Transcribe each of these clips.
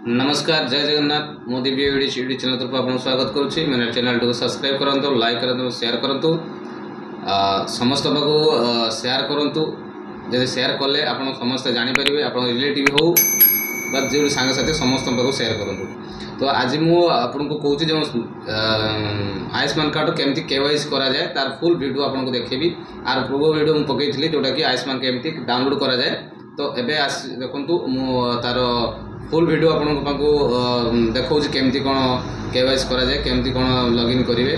नमस्कार जय जगन्नाथ मो दिव्य यूट्यूब चैनल तरफ आपको स्वागत करुच्ची मेरे चैनल को सब्सक्राइब करंतु लाइक करंतु शेयर करंतु समस्त को शेयर करंतु जब शेयर कले आप समस्त जानीपर आप रिलेटिव हो जो सांगसाथी समस्त शेयर करूँ। तो आज मुझे कहूँ जो आयुष्मान कार्ड केमती केवाईसी करा जाए तार फुल वीडियो आपको देखेबी। आर पूर्व वीडियो मुझे पकई जोटा कि आयुष्मान केमती डाउनलोड करा जाए। तो एबे देखु तार फुल वीडियो आपको देखा केमती कौन केवाईसी करा जाए केमती कौन लॉगिन करेंगे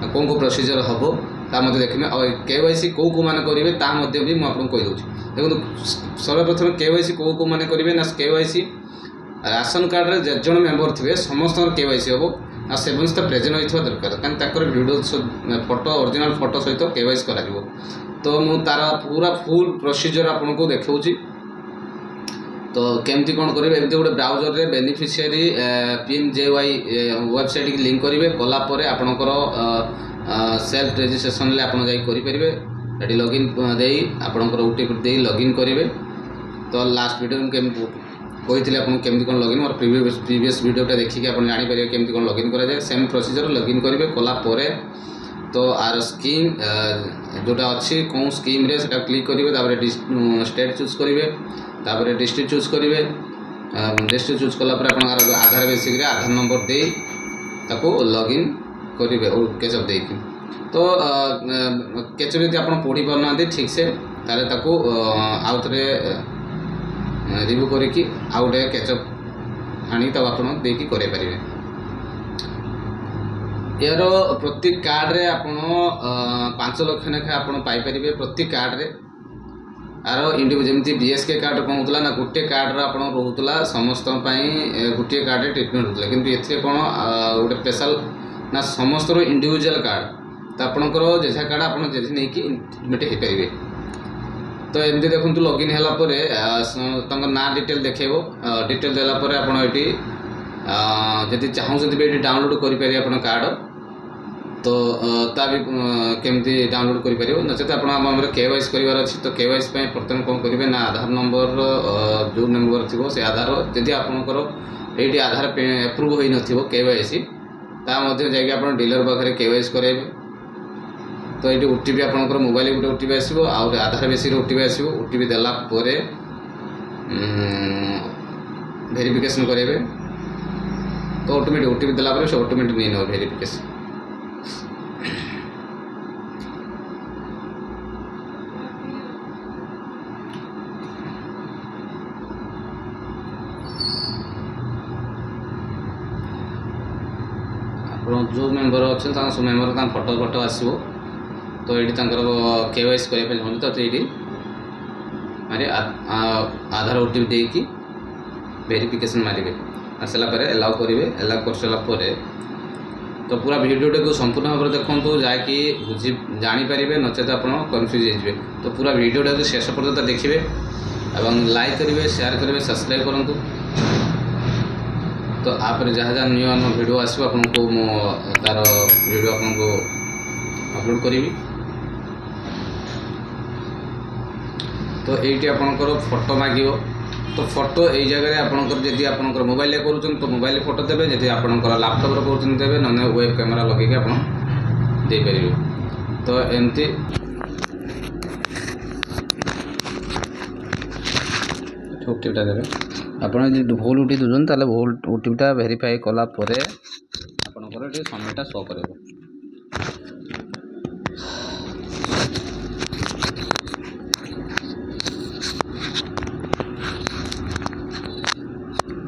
कौन को प्रोसीजर हम ता देखिए और केवाईसी कौ कौ मैंने करेंगे ता भी मुझे कहीदे। देखो सर्वप्रथम केवाईसी कौ कौ मैंने करेंगे ना केवाईसी राशन कार्ड रे जन मेम्बर थे समस्त केवाईसी हम आ समस्त प्रेजेंट होता दरकार कहीं वीडियो फोटो ओरिजिनल फोटो सहित केवाईसी करा। तो मुझे तार पूरा फुल प्रोसीजर आपको देखा। तो केमती कौन करेंगे एमती गोटे ब्राउजर रे बेनिफिशियरी PMJY वेबसाइट की लिंक करेंगे कलापर आपणकर सेल्फ रेजिस्ट्रेशन आप करेंगे लॉगिन दे आपणकर OTP दे लॉगिन करेंगे। तो लास्ट वीडियो कही आपको केमती कौन लॉगिन और प्रीवियस वीडियोटा देखिए आप जानीपर केमती कौन लॉगिन करा जाए सेम प्रोसीजर लॉगिन करेंगे कलापर। तो आर स्कीम जोटा अच्छी कौन स्कीम रे सेटा क्लिक करेंगे स्टेट चूज करेंगे तापर डिस्ट्रिक्ट चूज करेंगे डिस्ट्रिक्ट चूज कलापर आप आधार बेसिक आधार नंबर दे ताको लॉगिन करेंगे केचअप दे। तो केचअप यदि आप पढ़ी पारना ठीक से ताले ताको आउ थे रिव्यू करिकी आउ गोटे केचअप आनी तब आप देकी करे पारे। यार प्रति कार्ड रे आप 5 लाख लेखा आप पाइपर प्रति कार्ड रे आर इंडिविजुअल जमी BSK कार्ड कौन होता ना गोटे कार्ड आप रोला समस्त गोटे कार्ड ट्रिटमेंट होता है कि ये कौन गोटे स्पेशल ना समस्त इंडिविजुअल कार्ड तो आपंकर जेझा कार्ड आप नहीं ट्रिटमेंट हो पारे। तो एमती देखो लॉगिन है ना डिटेल देखेब डिटेल देलापर आप जदि चाहूँ डाउनलोड करें कार्ड तो ता भी केमती डाउनलोड करें नचेत आप केवाईसी करार अच्छी। तो केवाईसी प्रथम कौन करेंगे ना आधार नंबर जो नंबर थी से आधार जदि आपंकर ये आधार एप्रूव हो न केवाईसी जाकि आप डीलर पाखे केवाईसी कराइबे। तो ये OTP आपंकर मोबाइल गोटे OTP आसो आधार बेसिक OTP आसो OTP देला वेरिफिकेशन करेंगे। तो ऑटोमेटिक OTP देला से ऑटोमेटिक नहीं ना वेरिफिकेशन। जो मेम्बर अच्छा सब मेम्बर फोटो फोटो आसो। तो ये केवाईसी करने तो ये मारे आधार OTP देकी वेरिफिकेशन मारे आर सारापर एलाउ करेंगे एलाउ कर सारापर तो पूरा वीडियोटा को संपूर्ण भाव में देखो जहाँकि बुझी जानीपर नचेत आप कन्फ्यूज हो। तो पूरा वीडियोटा को शेष पर्यटन देखिए और लाइक करेंगे शेयर करेंगे सब्सक्राइब करूँ। तो आप जहाँ जहाँ न्यू न्यू वीडियो आसो आपको तार वीडियो आपको अपलोड करी। तो ये आपंकर फोटो मांग तो फोटो यही जगह आपंकर जदि आपंकर मोबाइल कर तो मोबाइल फोटो देवे जदि आपंकर लैपटॉप कर देवे ना वेब कैमेरा लगे आप देपर। तो एमती OTPटा देवे आप भूल OTP दूसरे ताले भूल OTPटा वेरीफाई कलापर आपंकर ये समयटा शो कर।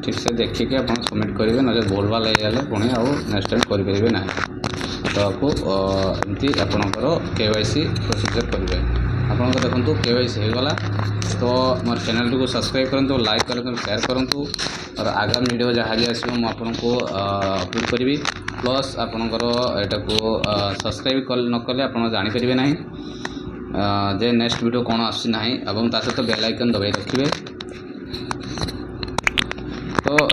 ठीक से देखिए आप सबमिट करेंगे ना भूल भाल हो पुणी आउ नेक्स्ट टाइम करेंगे ना। तो आपको एमती आपंकर केवाईसी प्रोसीजर करेंगे आपको देखो केवाईसी होगला। तो मोर चैनल को सब्सक्राइब करूँ लाइक करूँ शेयर करूँ और आगामी वीडियो जहाँ भी आसो मुझे अपलोड करी। प्लस आपंकर यहाँ को सब्सक्राइब न कले आप जानीपर ना जे नेक्स्ट वीडियो कौन आसना और सहित बेल आइकन दबाई रखिए। तो